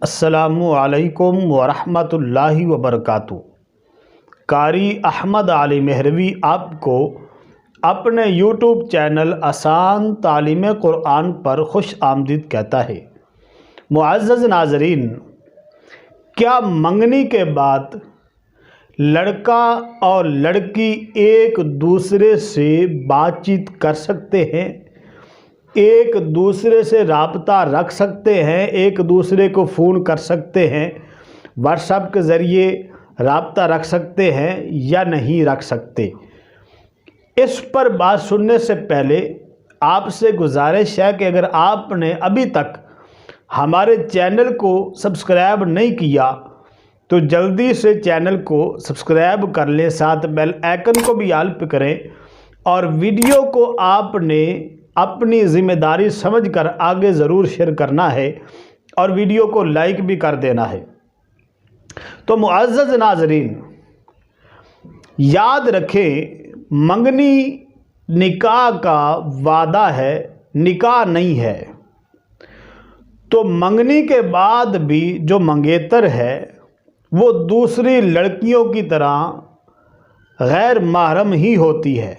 السلام علیکم ورحمۃ اللہ وبرکاتہ۔ قاری احمد علی مہروی آپ کو اپنے یوٹیوب چینل آسان تعلیم قرآن پر خوش آمدید کہتا ہے۔ معزز ناظرین، کیا منگنی کے بعد لڑکا اور لڑکی ایک دوسرے سے بات چیت کر سکتے ہیں؟ ایک دوسرے سے رابطہ رکھ سکتے ہیں؟ ایک دوسرے کو فون کر سکتے ہیں؟ واٹس ایپ کے ذریعے رابطہ رکھ سکتے ہیں یا نہیں رکھ سکتے؟ اس پر بات سننے سے پہلے آپ سے گزارش ہے کہ اگر آپ نے ابھی تک ہمارے چینل کو سبسکرائب نہیں کیا تو جلدی سے چینل کو سبسکرائب کر لیں، ساتھ بیل آئیکن کو بھی آل پہ کریں، اور ویڈیو کو آپ نے اپنی ذمہ داری سمجھ کر آگے ضرور شیئر کرنا ہے اور ویڈیو کو لائک بھی کر دینا ہے۔ تو معزز ناظرین، یاد رکھیں، منگنی نکاح کا وعدہ ہے، نکاح نہیں ہے۔ تو منگنی کے بعد بھی جو منگیتر ہے وہ دوسری لڑکیوں کی طرح غیر محرم ہی ہوتی ہے۔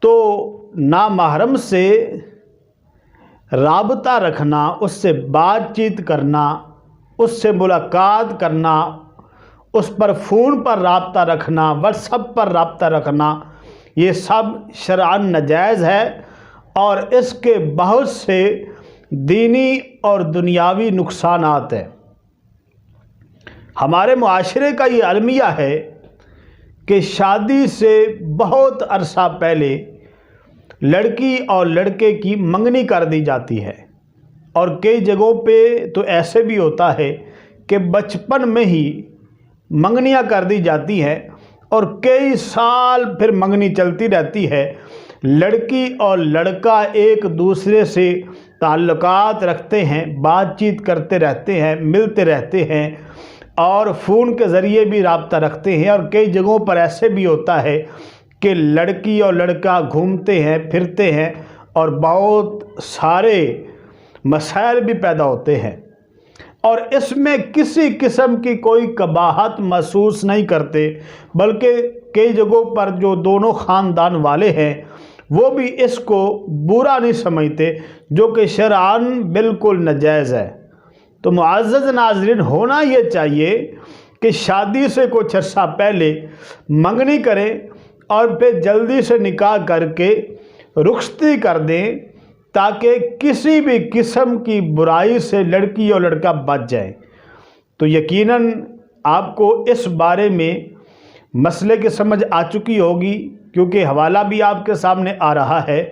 تو نامحرم سے رابطہ رکھنا، اس سے بات چیت کرنا، اس سے ملاقات کرنا، اس پر فون پر رابطہ رکھنا، واٹس ایپ پر رابطہ رکھنا، یہ سب شرعاً ناجائز ہے اور اس کے بہت سے دینی اور دنیاوی نقصانات ہیں۔ ہمارے معاشرے کا یہ المیہ ہے کہ شادی سے بہت عرصہ پہلے لڑکی اور لڑکے کی منگنی کر دی جاتی ہے، اور کئی جگہوں پہ تو ایسے بھی ہوتا ہے کہ بچپن میں ہی منگنیاں کر دی جاتی ہیں اور کئی سال پھر منگنی چلتی رہتی ہے۔ لڑکی اور لڑکا ایک دوسرے سے تعلقات رکھتے ہیں، بات چیت کرتے رہتے ہیں، ملتے رہتے ہیں اور فون کے ذریعے بھی رابطہ رکھتے ہیں، اور کئی جگہوں پر ایسے بھی ہوتا ہے کہ لڑکی اور لڑکا گھومتے ہیں، پھرتے ہیں اور بہت سارے مسائل بھی پیدا ہوتے ہیں، اور اس میں کسی قسم کی کوئی قباحت محسوس نہیں کرتے، بلکہ کئی جگہوں پر جو دونوں خاندان والے ہیں وہ بھی اس کو برا نہیں سمجھتے، جو کہ شرعاً بالکل ناجائز ہے۔ تو معزز ناظرین، ہونا یہ چاہیے کہ شادی سے کچھ عرصہ پہلے منگنی کریں اور پھر جلدی سے نکاح کر کے رخصتی کر دیں، تاکہ کسی بھی قسم کی برائی سے لڑکی اور لڑکا بچ جائے۔ تو یقیناً آپ کو اس بارے میں مسئلے کی سمجھ آ چکی ہوگی، کیونکہ حوالہ بھی آپ کے سامنے آ رہا ہے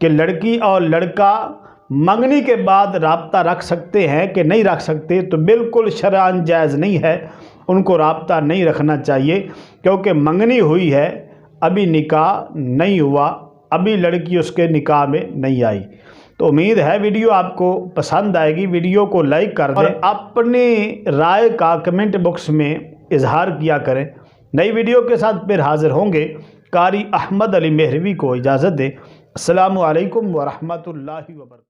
کہ لڑکی اور لڑکا منگنی کے بعد رابطہ رکھ سکتے ہیں کہ نہیں رکھ سکتے۔ تو بالکل شرعاً جائز نہیں ہے، ان کو رابطہ نہیں رکھنا چاہیے، کیونکہ منگنی ہوئی ہے، ابھی نکاح نہیں ہوا، ابھی لڑکی اس کے نکاح میں نہیں آئی۔ تو امید ہے ویڈیو آپ کو پسند آئے گی، ویڈیو کو لائک کر دیں اور اپنی رائے کا کمنٹ باکس میں اظہار کیا کریں۔ نئی ویڈیو کے ساتھ پھر حاضر ہوں گے۔ قاری احمد علی مہروی کو اجازت دیں۔ السلام علیکم ورحمۃ اللہ وبرکاتہ۔